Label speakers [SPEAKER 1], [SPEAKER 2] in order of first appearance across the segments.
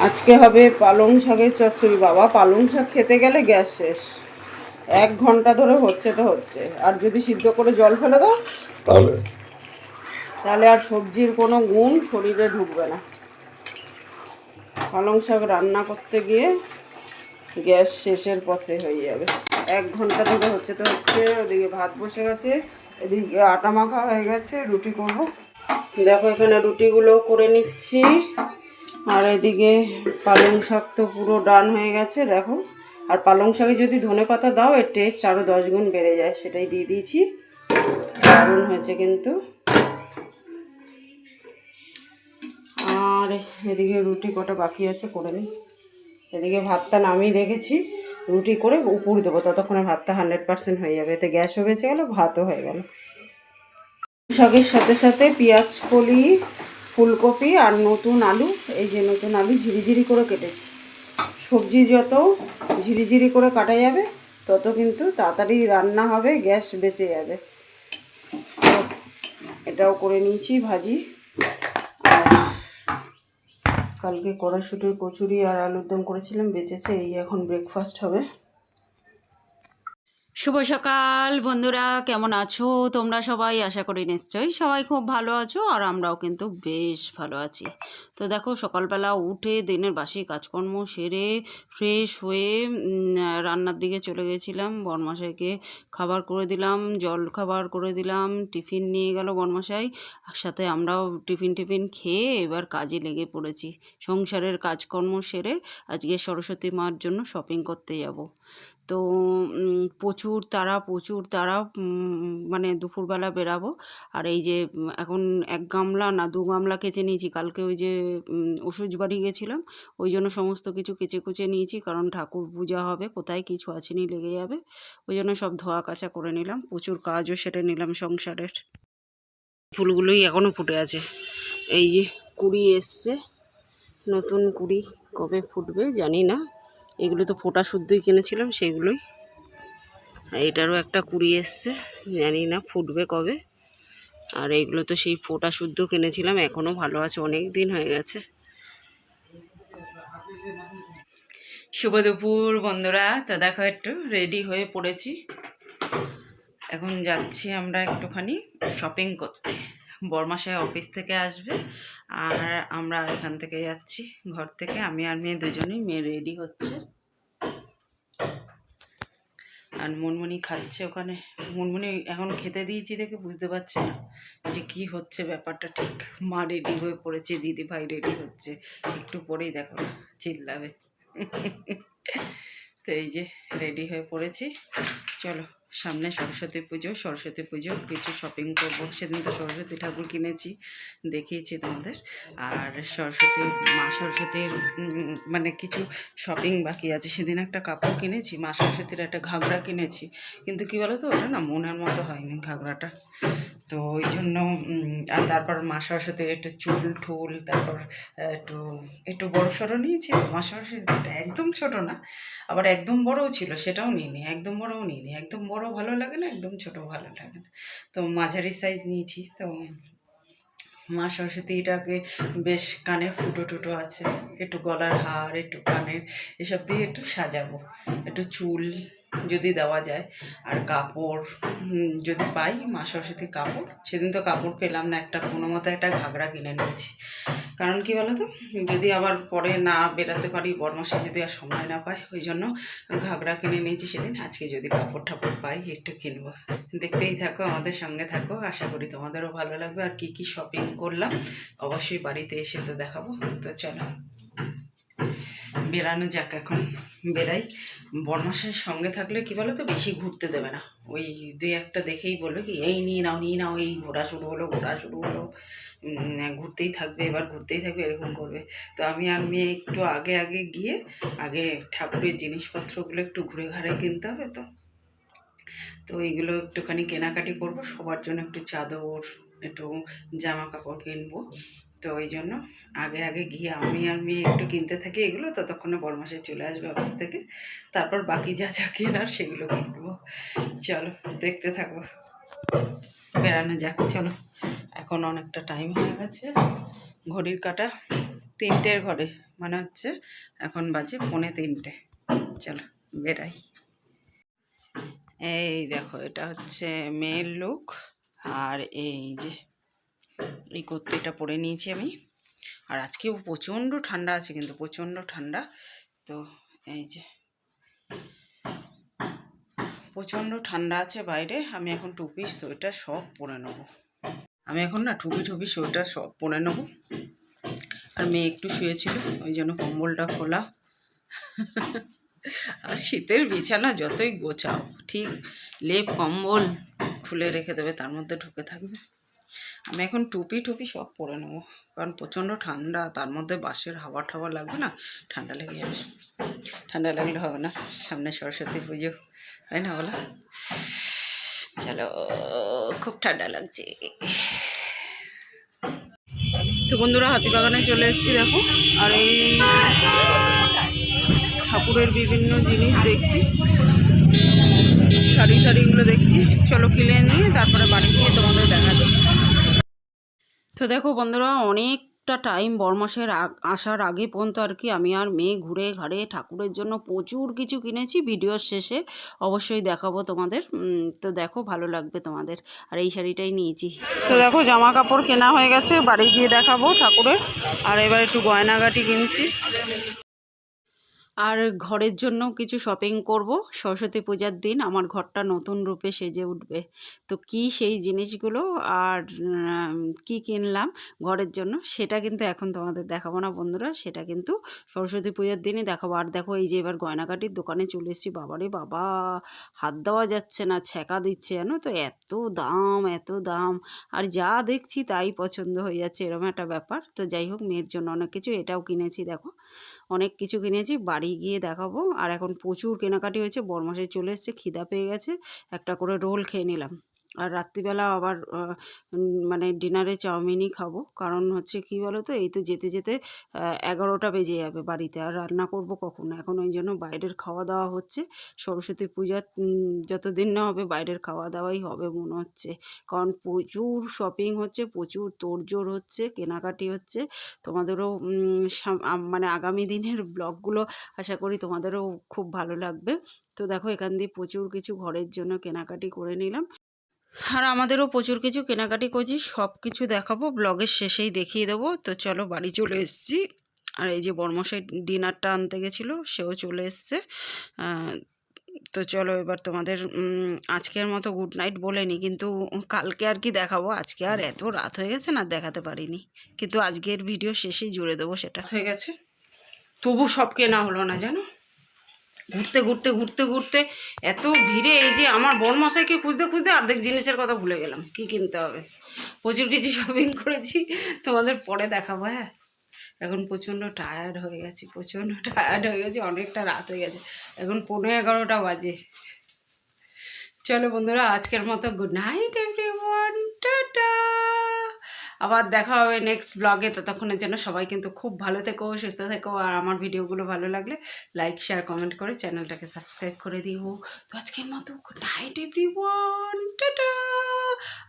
[SPEAKER 1] আজকে হবে পালং শাকের চচ্চড়ি। বাবা, পালং শাক খেতে গেলে গ্যাস শেষ। 1 ঘন্টা ধরে হচ্ছে তো হচ্ছে, আর যদি সিদ্ধ করে জল ফেলে দাও
[SPEAKER 2] তাহলে
[SPEAKER 1] তাহলে আর সবজির কোনো গুণ শরীরে ঢুকবে না। পালং শাক রান্না করতে গিয়ে গ্যাস শেষের পথে হয়ে যাবে। 1 ঘন্টা ধরে হচ্ছে তো হচ্ছে। ওদিকে ভাত বসে গেছে, এদিকে আটা মাখা হয়ে গেছে, রুটি করব। দেখো এখানে রুটিগুলো করে নিচ্ছি, আর এদিকে পালং শাক তো পুরো ডান হয়ে গেছে দেখো। আর পালং শাকে যদি ধনেপাতা দাও এর টেস্ট আরও 10 গুণ বেড়ে যায়, সেটাই দিয়ে দিয়েছি। দারুণ হয়েছে কিন্তু। আর এদিকে রুটি কটা বাকি আছে, করে নিই। এদিকে ভাতটা নামিয়ে রেখেছি, রুটি করে উপর দেবো, ততক্ষণে ভাতটা 100% হয়ে যাবে। এতে গ্যাসও বেঁচে গেল, ভাতও হয়ে গেল। শাকের সাথে সাথে পেঁয়াজ কলি, ফুলকপি আর নতুন আলু, এই যে নতুন আলু ঝিরিঝিরি করে কেটেছি। সবজি যত ঝিরিঝিরি করে কাটা যাবে তত কিন্তু তাড়াতাড়ি রান্না হবে, গ্যাস বেঁচে যাবে। তো এটাও করে নিয়েছি ভাজি। আর কালকে কড়াইশুঁটির কচুরি আর আলুর দম করেছিলাম, বেঁচেছে, এই এখন ব্রেকফাস্ট হবে।
[SPEAKER 3] শুভ সকাল বন্ধুরা, কেমন আছো তোমরা সবাই? আশা করি নিশ্চয়ই সবাই খুব ভালো আছো, আর আমরাও কিন্তু বেশ ভালো আছি। তো দেখো, সকালবেলা উঠে দিনের বাসি কাজকর্ম সেরে ফ্রেশ হয়ে রান্নার দিকে চলে গেছিলাম। বরমশাইকে খাবার করে দিলাম, জল খাবার করে দিলাম, টিফিন নিয়ে গেল বরমশাই, সাথে আমরাও টিফিন খেয়ে এবার কাজে লেগে পড়েছি। সংসারের কাজকর্ম সেরে আজকে সরস্বতী মার জন্য শপিং করতে যাব। তো প্রচুর তারা মানে দুপুরবেলা বেরাবো। আর এই যে এখন 1 গামলা না 2 গামলা কেচে নিয়েছি। কালকে ওই যে ওষুধ বাড়ি গেছিলাম, ওই জন্য সমস্ত কিছু কেচে কুচে নিয়েছি, কারণ ঠাকুর পূজা হবে, কোথায় কিছু আছেনি লেগে যাবে, ওই জন্য সব ধোয়া কাচা করে নিলাম। প্রচুর কাজও সেরে নিলাম সংসারের। ফুলগুলোই এখনও ফুটে আছে, এই যে কুড়ি এসছে, নতুন কুড়ি কবে ফুটবে জানি না। এগুলো তো ফোটা শুদ্ধই কিনেছিলাম সেগুলোই। এটারও একটা কুড়ি এসছে, জানি না ফুটবে কবে। আর এইগুলো তো সেই ফোটা শুদ্ধ কিনেছিলাম, এখনও ভালো আছে, অনেক দিন হয়ে গেছে। শুভ দুপুর বন্ধুরা। তো দেখো, একটু রেডি হয়ে পড়েছি, এখন যাচ্ছি আমরা একটুখানি শপিং করতে। বরমাসায় অফিস থেকে আসবে, আর আমরা এখান থেকে যাচ্ছি, ঘর থেকে আমি আর মেয়ে দুজনেই। মেয়ে রেডি হচ্ছে, আর মুনমুনি খাচ্ছে ওখানে। মুনমুনি এখন খেতে দিয়েছি দেখে বুঝতে পারছে না যে কি হচ্ছে ব্যাপারটা ঠিক। মা রেডি হয়ে পড়েছে, দিদি ভাই রেডি হচ্ছে, একটু পরেই দেখো চিল্লাবে। তো এই যে রেডি হয়ে পড়েছি, চলো। সামনে সরস্বতী পুজো কিছু শপিং করবো। সেদিন তো সরস্বতী ঠাকুর কিনেছি, দেখিয়েছি তোমাদের। আর মা সরস্বতীর মানে কিছু শপিং বাকি আছে। সেদিন একটা কাপড় কিনেছি, মা সরস্বতীর একটা ঘাগরা কিনেছি, কিন্তু কী বলো তো, ওটা না মনের মতো হয়নি ঘাগরাটা। তো ওই জন্য আর তারপর মা সরস্বতীর একটু চুল ঠুল, তারপর একটু একটু বড় সড়ো নিয়েছি। মা সরস্বতীটা একদম ছোট না, আবার একদম বড়ও ছিল, সেটাও নিইনি। একদম বড়ও নিইনি, একদম বড় ভালো লাগে না, একদম ছোট ভালো লাগে না, তো মাঝারি সাইজ নিয়েছি। তো মা সরস্বতীটাকে বেশ কানে ফুটো টুটো আছে, একটু গলার হার, একটু কানের, এসব দিয়ে একটু সাজাবো, একটু চুল যদি দেওয়া যায়, আর কাপড় যদি পাই, মা সরস্বতীর কাপড়। সেদিন তো কাপড় পেলাম না, একটা কোনো মতো একটা ঘাগরা কিনে নিয়েছি। কারণ কি বলো তো, যদি আবার পরে না বেরাতে পারি, বরমাসায় যদি আর সময় না পাই, ওই জন্য ঘাগরা কিনে নিয়েছি সেদিন। আজকে যদি কাপড় ঠাপড় পাই একটু কিনবো। দেখতেই থাকো, আমাদের সঙ্গে থাকো, আশা করি তোমাদেরও ভালো লাগবে। আর কি শপিং করলাম অবশ্যই বাড়িতে এসে তো দেখাবো। তো চলো বেরানো যাক, এখন বেরাই। বরমাসের সঙ্গে থাকলে কি বলো তো, বেশি ঘুরতে দেবে না। ওই 2-একটা দেখেই বলবে কি, এই নিয়ে নাও, এই ঘোরা শুরু হলো, ঘুরতেই থাকবে, এবার ঘুরতেই থাকবে, এরকম করবে। তো আমি মেয়ে একটু আগে গিয়ে আগে ঠাকুরের জিনিসপত্রগুলো একটু ঘুরে ঘাড়ে কিনতে হবে। তো এইগুলো একটুখানি কেনাকাটি করব, সবার জন্য একটু চাদর, একটু জামা কাপড় কিনবো। তো ওই জন্য আগে গিয়ে আমি মেয়ে একটু কিনতে থাকি এগুলো, ততক্ষণে বরমাসায় চলে আসবে অফিস থেকে, তারপর বাকি যা কেনার সেগুলো কিনবো। চলো দেখতে থাকো, বেড়ানো যাক। চলো, এখন অনেকটা টাইম হয়ে গেছে, ঘড়ির কাঁটা 3টের ঘরে, মানে হচ্ছে এখন বাজে 2:45। চলো বেরাই। এই দেখো, এটা হচ্ছে মেয়ের লুক। আর এই যে এই কুর্তিটা পরে নিয়েছি আমি। আর আজকেও প্রচণ্ড ঠান্ডা আছে, কিন্তু প্রচণ্ড ঠান্ডা। তো এই যে প্রচণ্ড ঠান্ডা আছে বাইরে। আমি এখন টুপি সোয়েটার সব পরে নেবো। আমি এখন না টুপি সোয়েটার সব পরে নেবো। আর মেয়ে একটু শুয়েছিল, ওই জন্য কম্বলটা খোলা। আর শীতের বিছানা যতই গোছাও, ঠিক লেপ কম্বল খুলে রেখে দেবে, তার মধ্যে ঢুকে থাকবে। আমি এখন টুপি সব পরে নেবো, কারণ প্রচণ্ড ঠান্ডা। তার মধ্যে বাসের হাওয়া ঠাওয়া লাগবে না, ঠান্ডা লেগে যাবে। ঠান্ডা লাগলে হবে না, সামনে সরস্বতী পুজো, তাই না বলো? চলো, খুব ঠান্ডা লাগছে। তো বন্ধুরা, হাতিবাগানে চলে এসেছি দেখো। আর এই ঠাকুরের বিভিন্ন জিনিস দেখছি, শাড়িগুলো দেখছি। চলো কিনে নিয়ে তারপরে বাড়ি গিয়ে তোমাদের দেখাচ্ছি। তো দেখো বন্ধুরা, অনেকটা টাইম বড়মাসের আসার আগে পর্যন্ত আর কি আমি আর মেয়ে ঘুরে ঘাড়ে ঠাকুরের জন্য প্রচুর কিছু কিনেছি। ভিডিওর শেষে অবশ্যই দেখাবো তোমাদের। তো দেখো, ভালো লাগবে তোমাদের। আর এই শাড়িটাই নিয়েছি। তো দেখো, জামা কাপড় কেনা হয়ে গেছে, বাড়ি গিয়ে দেখাবো ঠাকুরের। আর এবার একটু গয়নাগাটি কিনছি। আর ঘরের জন্য কিছু শপিং করব। সরস্বতী পূজার দিন আমার ঘরটা নতুন রূপে সেজে উঠবে। তো কি সেই জিনিসগুলো আর কি কিনলাম ঘরের জন্য, সেটা কিন্তু এখন তোমাদের দেখাবো না বন্ধুরা, সেটা কিন্তু সরস্বতী পূজার দিনই দেখাবো। আর দেখো, এই যে এবার গয়নাগাটির দোকানে চলে এসেছি। বাবারে বাবা, হাত দেওয়া যাচ্ছে না, ছ্যাঁকা দিচ্ছে, জানো তো, এত দাম। আর যা দেখছি তাই পছন্দ হয়ে যাচ্ছে, এরকম একটা ব্যাপার। তো যাই হোক, মেয়ের জন্য অনেক কিছু, এটাও কিনেছি দেখো, অনেক কিছু কিনেছি, বাড়ি গিয়ে দেখাবো। আর এখন প্রচুর কেনাকাটি হয়েছে, বরমাসে চলে এসছে, খিদা পেয়ে গেছে, একটা করে রোল খেয়ে নিলাম। আর রাত্রিবেলা আবার মানে ডিনারে চাউমিনই খাবো। কারণ হচ্ছে কি বলো তো, এই তো যেতে যেতে 11টা বেজে যাবে বাড়িতে, আর রান্না করব কখন এখন। ওই জন্য বাইরের খাওয়া দাওয়া হচ্ছে। সরস্বতী পূজার যতদিন না হবে বাইরের খাওয়া দাওয়াই হবে মনে হচ্ছে। কারণ প্রচুর শপিং হচ্ছে, প্রচুর তোড়জোড় হচ্ছে, কেনাকাটি হচ্ছে। তোমাদেরও মানে আগামী দিনের ব্লগগুলো আশা করি তোমাদেরও খুব ভালো লাগবে। তো দেখো, এখান দিয়ে প্রচুর কিছু ঘরের জন্য কেনাকাটি করে নিলাম। আর আমাদেরও প্রচুর কিছু কেনাকাটি করছি, সব কিছু দেখাবো, ব্লগের শেষেই দেখিয়ে দেবো। তো চলো, বাড়ি চলে এসেছি। আর এই যে বরমশাই ডিনারটা আনতে গেছিলো, সেও চলে এসছে। তো চলো, এবার তোমাদের আজকের মতো গুড নাইট বলে নি, কিন্তু কালকে আর কি দেখাবো। আজকে আর এত রাত হয়ে গেছে না, দেখাতে পারিনি, কিন্তু আজকের ভিডিও শেষেই জুড়ে দেবো। সেটা হয়ে গেছে, তবু সব কেনা হলো না জানো। ঘুরতে এত ভিড়ে, এই যে আমার বরমশাইকে খুঁজতে অর্ধেক জিনিসের কথা ভুলে গেলাম, কি কিনতে হবে। প্রচুর কিছু শপিং করেছি, তোমাদের পরে দেখাবো। হ্যাঁ, এখন প্রচণ্ড টায়ার্ড হয়ে গেছি, অনেকটা রাত হয়ে গেছে, এখন 11:15 বাজে। চলো বন্ধুরা, আজকের মতো গুড নাইট এভরিওয়ান, টাটা। আবার দেখা হবে নেক্সট ব্লগে। ততক্ষণের জন্য সবাই কিন্তু খুব ভালো থেকো, সুস্থ থেকো। আর আমার ভিডিওগুলো ভালো লাগলে লাইক, শেয়ার, কমেন্ট করে চ্যানেলটাকে সাবস্ক্রাইব করে দিও। তো আজকের মতো গুড নাইট এভরিওয়ান, টাটা।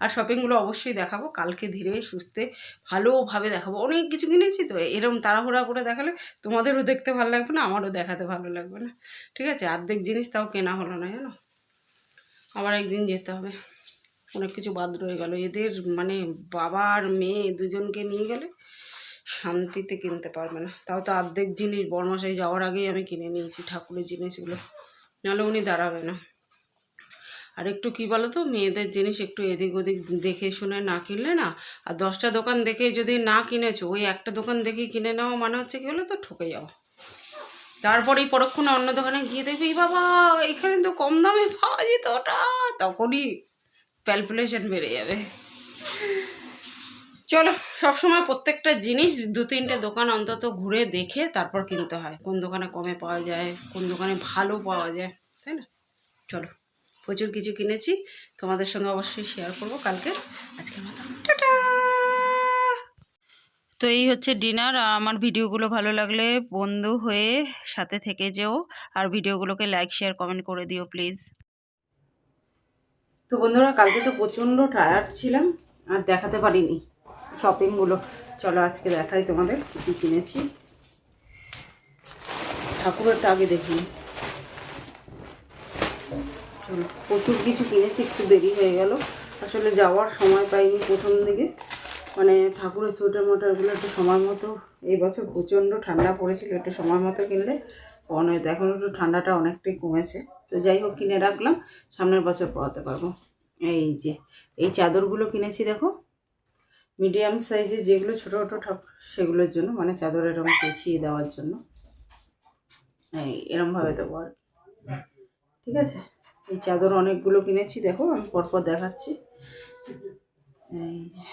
[SPEAKER 3] আর শপিংগুলো অবশ্যই দেখাবো কালকে, ধীরে সুস্থে ভালোভাবে দেখাবো। অনেক কিছু কিনেছি তো, এরকম তাড়াহুড়া করে দেখালে তোমাদেরও দেখতে ভালো লাগবে না, আমারও দেখাতে ভালো লাগবে না। ঠিক আছে, অর্ধেক জিনিস তাও কেনা হলো না জানো। আবার একদিন যেতে হবে, অনেক কিছু বাদ রয়ে গেল। এদের মানে বাবা আর মেয়ে দুজনকে নিয়ে গেলে শান্তিতে কিনতে পারবে না। তাও তো অর্ধেক জিনিস বরমশাই যাওয়ার আগেই আমি কিনে নিয়েছি, ঠাকুরের জিনিসগুলো, নাহলে উনি দাঁড়াবে না। আর একটু কী বলো তো, মেয়েদের জিনিস একটু এদিক ওদিক দেখে শুনে না কিনলে না। আর 10টা দোকান দেখে যদি না কিনেছো, ওই একটা দোকান দেখেই কিনে নেওয়া মানে হচ্ছে কী বলো তো, ঠকে যাও। তারপরেই পরক্ষণে অন্য দোকানে গিয়ে দেখবি, বাবা এখানে তো কম দামে পাওয়া যেত ওটা, তখনই ক্যালকুলেশন বেড়ে যাবে। চলো, সবসময় প্রত্যেকটা জিনিস 2-3টে দোকান অন্তত ঘুরে দেখে তারপর কিনতে হয়, কোন দোকানে কমে পাওয়া যায়, কোন দোকানে ভালো পাওয়া যায়, তাই না? চলো, প্রচুর কিছু কিনেছি, তোমাদের সঙ্গে অবশ্যই শেয়ার করবো কালকে। আজকের মতো টাটা। তো এই হচ্ছে ডিনার। আর আমার ভিডিওগুলো ভালো লাগলে বন্ধু হয়ে সাথে থেকে যেও, আর ভিডিওগুলোকে লাইক, শেয়ার, কমেন্ট করে দিও প্লিজ। তো বন্ধুরা, কালকে তো প্রচণ্ড টায়ার্ড ছিলাম, আর দেখাতে পারিনি শপিংগুলো।
[SPEAKER 1] চলো আজকে দেখাই তোমাদের কী কী কিনেছি। ঠাকুরেরটা আগে দেখি। চলো, প্রচুর কিছু কিনেছি, একটু দেরি হয়ে গেল, আসলে যাওয়ার সময় পাইনি প্রথম দিকে। মানে ঠাকুরের সোয়েটার মোটারগুলো একটু সময় মতো, এই বছর প্রচণ্ড ঠান্ডা পড়েছিল, একটু সময় মতো কিনলে অনেক, এখন একটু ঠান্ডাটা অনেকটাই কমেছে। তো যাই হোক, কিনে রাখলাম, সামনের বছর পরাতে পারবো। এই যে এই চাদরগুলো কিনেছি দেখো, মিডিয়াম সাইজের, যেগুলো ছোটো ছোটো ঠাকুর সেগুলোর জন্য, মানে চাদর এরকম পেঁচিয়ে দেওয়ার জন্য, এই এরমভাবে দেবো আর কি। ঠিক আছে, এই চাদর অনেকগুলো কিনেছি, দেখো আমি পরপর দেখাচ্ছি। এই যে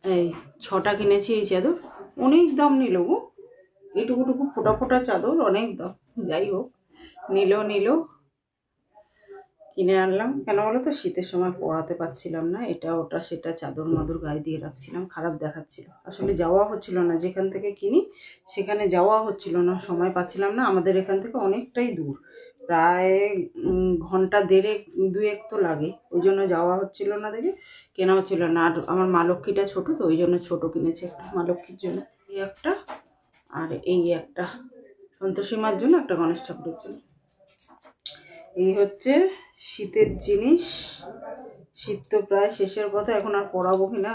[SPEAKER 1] এই 6টা কিনেছি এই চাদর, অনেক দাম নিল গো, এইটুকুটুকু ফোটা ফোটা চাদর অনেক দাম। যাই হোক, নিল কিনে আনলাম। কেন বলো তো, শীতের সময় পরাতে পারছিলাম না, এটা ওটা সেটা চাদর মাদুর গায়ে দিয়ে রাখছিলাম, খারাপ দেখাচ্ছিল। আসলে যাওয়া হচ্ছিল না, যেখান থেকে কিনি সেখানে যাওয়া হচ্ছিল না, সময় পাচ্ছিলাম না। আমাদের এখান থেকে অনেকটাই দূর, প্রায় ঘন্টা দেড়েক দুয়েক তো লাগে, ওই জন্য যাওয়া হচ্ছিল না দেখে কেনা হচ্ছিল না। আর আমার মা লক্ষ্মীটা ছোটো, তো ওই জন্য ছোটো কিনেছি একটা, মা লক্ষ্মীর জন্য এই একটা, আর এই একটা সন্তোষী মার জন্য, একটা গণেশ ঠাকুরের জন্য। এই হচ্ছে শীতের জিনিস। শীত তো প্রায় শেষের কথা, এখন আর পরাবো কি না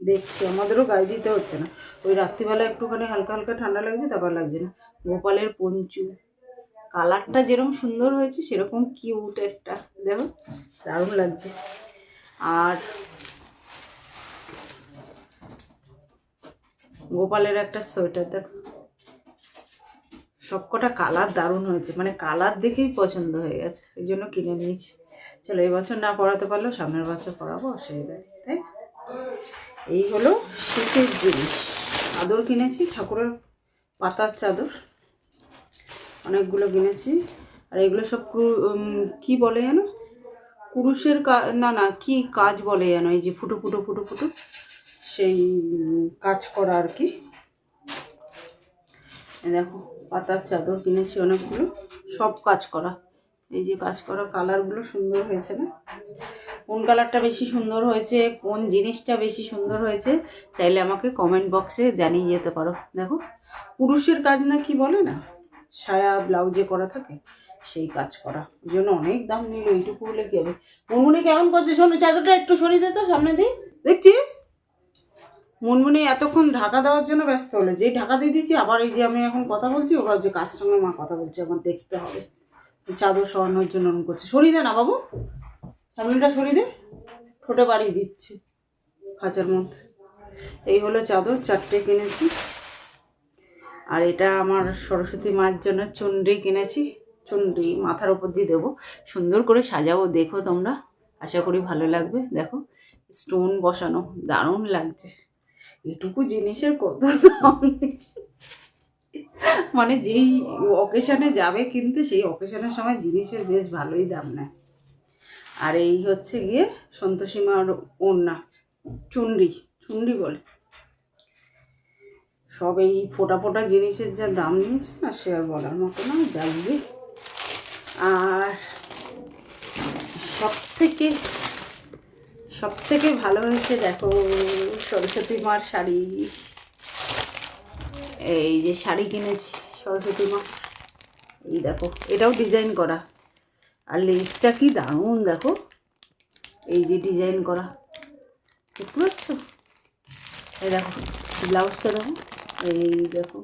[SPEAKER 1] দেখছি, আমাদেরও গায়ে দিতে হচ্ছে না। ওই রাত্রিবেলা একটুখানি হালকা হালকা ঠান্ডা লাগছে, তারপর লাগছে না। গোপালের পঞ্চু, কালারটা যেরকম সুন্দর হয়েছে সেরকম কিউট একটা, দেখো দারুণ লাগছে। আর গোপালের একটা সোয়েটার দেখো, সবকটা কালার দারুণ হয়েছে, মানে কালার দেখেই পছন্দ হয়ে গেছে, ওই জন্য কিনে নিয়েছি। চলো, এই বছর না পড়াতে পারলেও সামনের বছর পড়াবো, অসুবিধা নেই, তাই। এই হলো শীতের জিনিস। চাদর কিনেছি, ঠাকুরের পাতার চাদর অনেকগুলো কিনেছি। আর এগুলো সব কি বলে যেন, কুরুশের না না কি কাজ বলে যেন, এই যে ফুটো ফুটো ফুটো ফুটো সেই কাজ করা আর কি। দেখো, পাতার চাদর কিনেছি অনেকগুলো, সব কাজ করা। এই যে কাজ করা, কালারগুলো সুন্দর হয়েছে না? কোন কালারটা বেশি সুন্দর হয়েছে, কোন জিনিসটা বেশি সুন্দর হয়েছে, চাইলে আমাকে কমেন্ট বক্সে জানিয়ে যেতে পারো। দেখো, পুরুষের কাজ না কি বলে না, সায়া ব্লাউজে করা থাকে, সেই কাজ করা, ওই জন্য অনেক দাম নিল। এইটুকু হলে কি হবে? মুনমুনি কেমন করছে শোনো, চাদরটা একটু সরিয়ে দে তো সামনে দিয়ে, দেখছিস? মুনমুনি এতক্ষণ ঢাকা দেওয়ার জন্য ব্যস্ত হলো, যেই ঢাকা দিয়ে দিয়েছি, আবার এই যে আমি এখন কথা বলছি, ও ভাবছে কার সঙ্গে মা কথা বলছে, আমার দেখতে হবে। চাদর সরানোর জন্য ওরকম করছে। সরিয়ে দে না বাবু, সামনেটা সরিয়ে দে, ঠোঁটে বাড়িয়ে দিচ্ছে খাঁচার মধ্যে। এই হলো চাদর, 4টে কিনেছি। আর এটা আমার সরস্বতী মায়ের জন্য চুনরি কিনেছি, চুনরি মাথার ওপর দিয়ে দেবো, সুন্দর করে সাজাবো, দেখো তোমরা, আশা করি ভালো লাগবে। দেখো, স্টোন বসানো, দারুণ লাগছে। এটুকু জিনিসের কত দাম, মানে যেই অকেশনে যাবে কিন্তু সেই অকেশনের সময় জিনিসের বেশ ভালোই দাম নেয়। আর এই হচ্ছে গিয়ে সন্তোষী মার ওড়না, চুনরি, চুনরি বলে। সব এই ফোটা ফোটা জিনিসের যা দাম নিয়েছে না, সে আর বলার মতো না, যাইবে। আর সব থেকে ভালো হয়েছে দেখো, সরস্বতী মার শাড়ি। এই যে শাড়ি কিনেছি সরস্বতী মা, এই দেখো, এটাও ডিজাইন করা, আর লেসটা কি দারুণ দেখো, এই যে ডিজাইন করা, দেখতে পাচ্ছ? এই দেখো ব্লাউজটা, দেখো এই দেখো,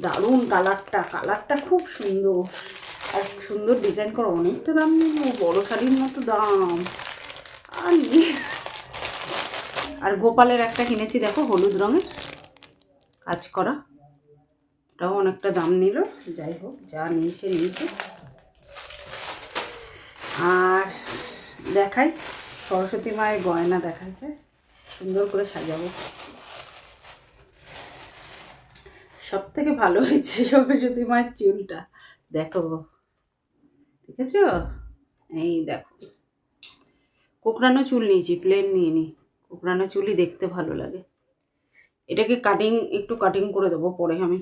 [SPEAKER 1] দারুণ কালারটা খুব সুন্দর, আর সুন্দর ডিজাইন করা। অনেকটা দাম নেব, বড় শাড়ির মতো দাম। আর গোপালের একটা কিনেছি দেখো, হলুদ রঙের কাজ করা, ওটাও অনেকটা দাম নিল। যাই হোক, যা নিয়েছে। আর দেখাই সরস্বতী মায়ের গয়না, দেখাইছে সুন্দর করে সাজাবো। সব থেকে ভালো হয়েছে সরস্বতী মায়ের চুলটা, দেখো, দেখেছো? এই দেখো, কোকড়ানো চুল নিয়েছি, প্লেন নিয়ে নি, কোকড়ানো চুলই দেখতে ভালো লাগে। এটাকে একটু কাটিং করে দেবো পরে আমি।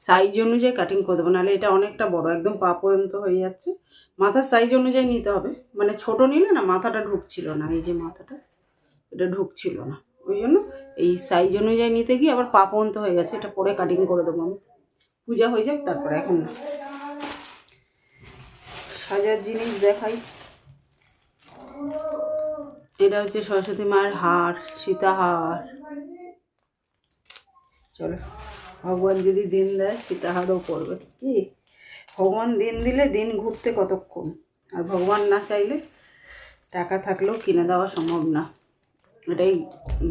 [SPEAKER 1] সাইজ অনুযায়ী কাটিং করে দেবো, নাহলে এটা অনেকটা বড়, একদম পা পর্যন্ত হয়ে যাচ্ছে। মাথার সাইজ অনুযায়ী নিতে হবে, মানে ছোট নিলে না মাথাটা ঢুকছিল না, এই যে মাথাটা এটা ঢুকছিল না, ওই জন্য এই সাইজ অনুযায়ী নিতে গিয়ে আবার পা পর্যন্ত হয়ে গেছে। এটা পরে কাটিং করে দেবো আমি, পূজা হয়ে যাক তারপরে, এখন না। সাজার জিনিস দেখাই। এটা হচ্ছে সরস্বতী মায়ের হার, সীতাহার। চলো, ভগবান যদি দিন দেয় সীতাহারও পড়বে। কি ভগবান দিন দিলে দিন ঘুরতে কতক্ষণ, আর ভগবান না চাইলে টাকা থাকলেও কিনে দেওয়া সম্ভব না। এটাই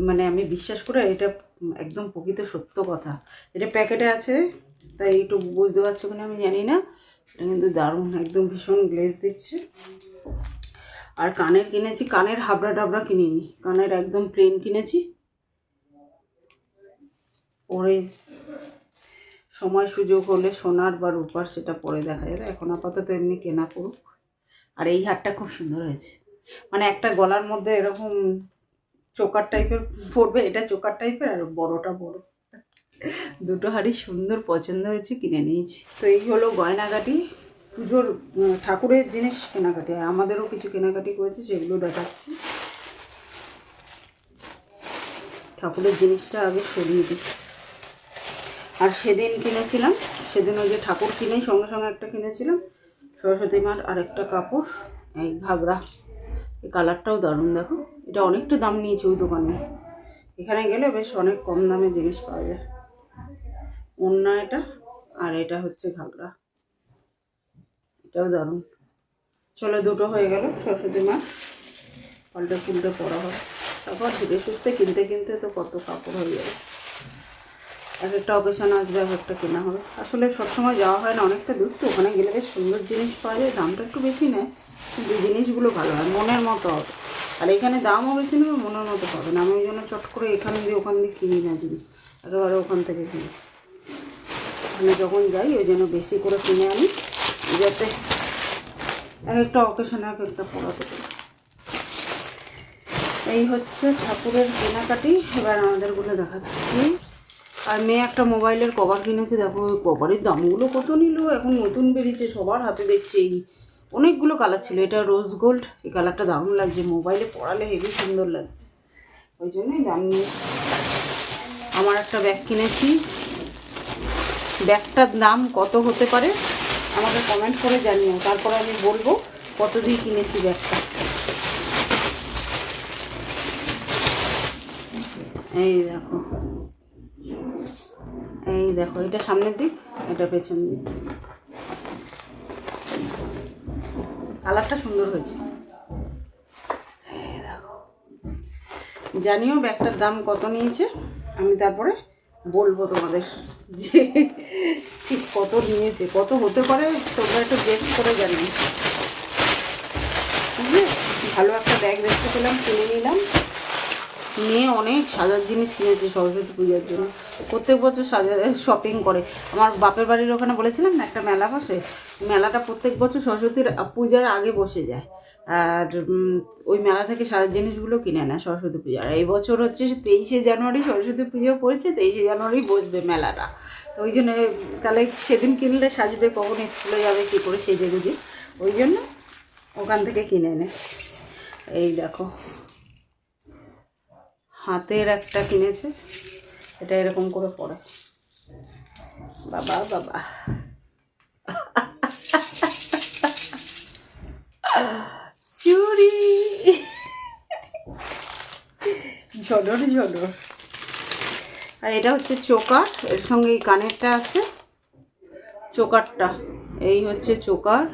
[SPEAKER 1] মানে আমি বিশ্বাস করে, এটা একদম প্রকৃত সত্য কথা। এটা প্যাকেটে আছে তাই একটু বুঝতে পারছো কিনা আমি জানি না। এটা কিন্তু দারুণ, একদম ভীষণ গ্লেজ দিচ্ছে। আর কানের কিনেছি, কানের হাবড়া টাবড়া কিনিনি, কানের একদম প্লেন কিনেছি। পরে সময় সুযোগ হলে সোনার বা রূপার সেটা পরে দেখা যাবে, এখন আপাতত এমনি কেনা পড়ুক। আর এই হারটা খুব সুন্দর হয়েছে, মানে একটা গলার মধ্যে এরকম চোকার টাইপের পড়বে, এটা চোকার টাইপের আর বড়টা বড়। দুটো হারই সুন্দর পছন্দ হয়েছে, কিনে নিয়েছি। তো এই হলো গয়নাগাটি, পুজোর ঠাকুরের জিনিস কেনাকাটি। আমাদেরও কিছু কেনাকাটি করেছি, সেগুলো দেখাচ্ছি। ঠাকুরের জিনিসটা আগে সরিয়ে দিই। আর সেদিন কিনেছিলাম, সেদিন ওই যে ঠাকুর কিনেই সঙ্গে সঙ্গে একটা কিনেছিলাম সরস্বতী মার, আর একটা কাপড়, এই ঘাগরা। এই কালারটাও দারুণ, দেখো। এটা অনেকটা দাম নিয়েছে ওই দোকানে, এখানে গেলে বেশ অনেক কম দামে জিনিস পাওয়া যায়। ওড়না এটা, আর এটা হচ্ছে ঘাগরা, এটাও দারুণ। চলো, দুটো হয়ে গেল সরস্বতী মার, পাল্টে ফুলটে পরা হয়। তারপর ধীরে সুস্থে কিনতে কিনতে তো কত কাপড় হয়ে যাবে। এক একটা অকেশন আসবে, এক একটা কেনা হবে। আসলে সবসময় যাওয়া হয় না, অনেকটা দূর তো, ওখানে গেলে বেশ সুন্দর জিনিস পাওয়া যায়, দামটা একটু বেশি নেয় কিন্তু জিনিসগুলো ভালো হয়, মনের মতো হবে। আর এখানে দামও বেশি নেবে, মনের মতো পাবে না। আমি ওই জন্য চট করে এখান দিয়ে ওখান দিয়ে কিনি না জিনিস, একেবারে ওখান থেকে কিনি। আমি যখন যাই ওই জন্য বেশি করে কিনে আনি, যাতে এক একটা অকেশনে এক একটা পড়াতে পারি। এই হচ্ছে ঠাকুরের কেনাকাটি। এবার আমাদেরগুলো দেখাচ্ছি। আর মেয়ে একটা মোবাইলের কভার কিনেছে, দেখো ওই কভারের দামগুলো কত নিল। এখন নতুন বেরিয়েছে, সবার হাতে দেখছি। এই অনেকগুলো কালার ছিল, এটা রোজ গোল্ড, এই কালারটা দারুণ লাগছে, মোবাইলে পরালে হেবি সুন্দর লাগছে, ওই জন্যই দাম নিয়ে। আমার একটা ব্যাগ কিনেছি, ব্যাগটার দাম কত হতে পারে আমাকে কমেন্ট করে জানিও, তারপরে আমি বলবো কত দিয়ে কিনেছি ব্যাগটা। এই দেখো, এই দেখো, এটা সামনের দিক, এটা পেছন দিক। কালারটা সুন্দর হয়েছে। এই দেখো, জানিও ব্যাগটার দাম কত নিয়েছে, আমি তারপরে বলবো তোমাদের যে ঠিক কত নিয়েছে, কত হতে পারে তোমরা একটু গেস করে জানিও। বুঝলে, ভালো একটা ব্যাগ দেখতে পেলাম, কিনে নিলাম। মেয়ে অনেক সাজার জিনিস কিনেছে সরস্বতী পূজার জন্য, প্রত্যেক বছর শপিং করে। আমার বাপের বাড়ির ওখানে বলেছিলাম না একটা মেলা বসে, মেলাটা প্রত্যেক বছর সরস্বতীর পূজার আগে বসে যায়। আর ওই মেলা থেকে সাজার জিনিসগুলো কিনে নেয় সরস্বতী পূজার। এই বছর হচ্ছে 23শে জানুয়ারি সরস্বতী পুজো পড়েছে, 23শে জানুয়ারি বসবে মেলাটা। তো ওই জন্য তাহলে সেদিন কিনলে সাজবে, কখন স্কুলে যাবে কী করে সেজে গুজে, ওই জন্য ওখান থেকে কিনে নেয়। এই দেখো, হাতের একটা কিনেছে, এটা এরকম করে পরে, বাবা বাবা, চুরি, ঝড়র ঝড়র। আর এটা হচ্ছে চোকার, এর সঙ্গে এই কানেরটা আছে, চোকারটা এই হচ্ছে চোকার।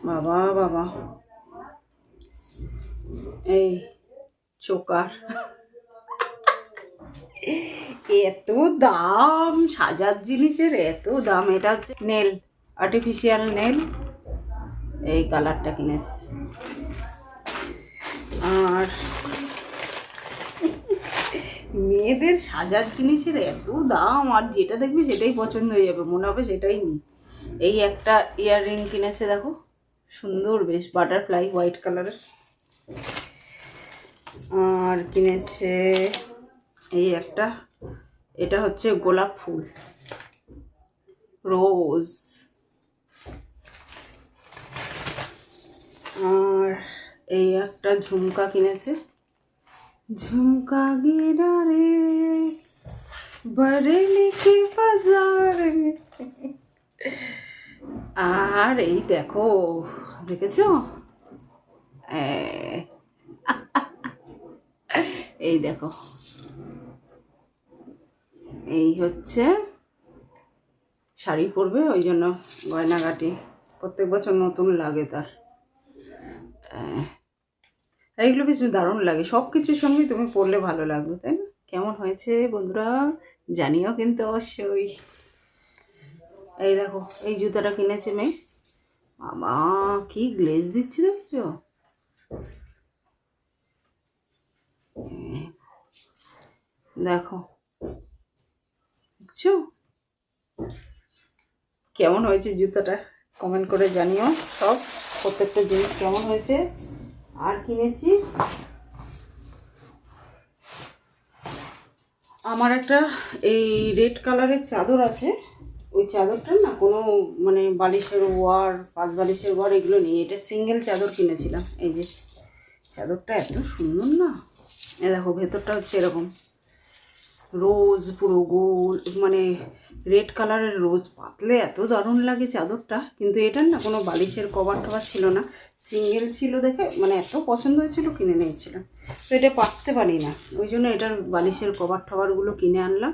[SPEAKER 1] বাবা বাবা, এই চোকার, এত দাম সাজার জিনিসের, এত দাম। এটা হচ্ছে নেল, আর্টিফিশিয়াল নেল, এই কালারটা কিনেছে। আর মেয়েদের সাজার জিনিসের এত দাম, আর যেটা দেখবি সেটাই পছন্দ হয়ে যাবে, মনে হবে সেটাই নিই। এই একটা ইয়াররিং কিনেছে, দেখো সুন্দর বেশ, বাটারফ্লাই হোয়াইট কালারের। আর কিনেছে এই একটা, এটা হচ্ছে গোলাপ ফুল, রোজ। আর এই একটা ঝুমকা কিনেছে, ঝুমকা গিরা রে বরেলি কি বাজারে। আর এই দেখো, দেখেছো, এই দেখো, এই হচ্ছে শাড়ি পরবে, ওই জন্য গয়নাগাটি প্রত্যেক বছর নতুন লাগে তার। এইগুলো বেশ দারুণ লাগে, সব কিছুর সঙ্গে তুমি পরলে ভালো লাগবে, তাই না? কেমন হয়েছে বন্ধুরা জানিও কিন্তু অবশ্যই। এই দেখো, এই জুতাটা কিনেছে মেয়ে, বাবা কি গ্লেজ দিচ্ছে দেখছো, দেখো দেখছো কেমন হয়েছে জুতাটা, কমেন্ট করে জানিও সব, প্রত্যেকটা জিনিস কেমন হয়েছে। আর কিনেছি আমার একটা এই রেড কালারের চাদর আছে, ওই চাদরটা না কোনো মানে বালিশের ওয়ার, পাঁচ বালিশের ওয়ার এগুলো নেই, এটা সিঙ্গেল চাদর কিনেছিলাম। এই যে চাদরটা এত সুন্দর না, এ দেখো ভেতরটা হচ্ছে এরকম রোজ, পুরো গোল মানে রেড কালারের রোজ, পাতলে এত দারুণ লাগে চাদরটা। কিন্তু এটার না কোনো বালিশের কভার টভার ছিল না, সিঙ্গেল ছিল দেখে মানে এত পছন্দ হয়েছিল কিনে নিয়েছিলাম। তো এটা পাততে পারি না, ওই জন্য এটার বালিশের কভার টভারগুলো কিনে আনলাম।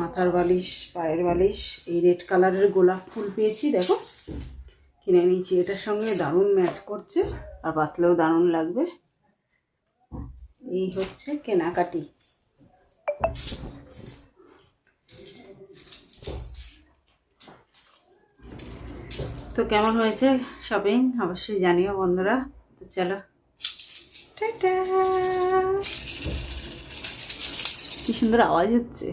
[SPEAKER 1] মাথার বালিশ, পায়ের বালিশ, এই রেড কালারের গোলাপ ফুল পেয়েছি দেখো, কিনে নিয়েছি, এটার সঙ্গে দারুণ ম্যাচ করছে আর পাতলেও দারুণ লাগবে। এই হচ্ছে কেনাকাটি। তো কেমন হয়েছে শপিং অবশ্যই জানিও বন্ধুরা। তো চলো টাটা। কি সুন্দর আওয়াজ হচ্ছে।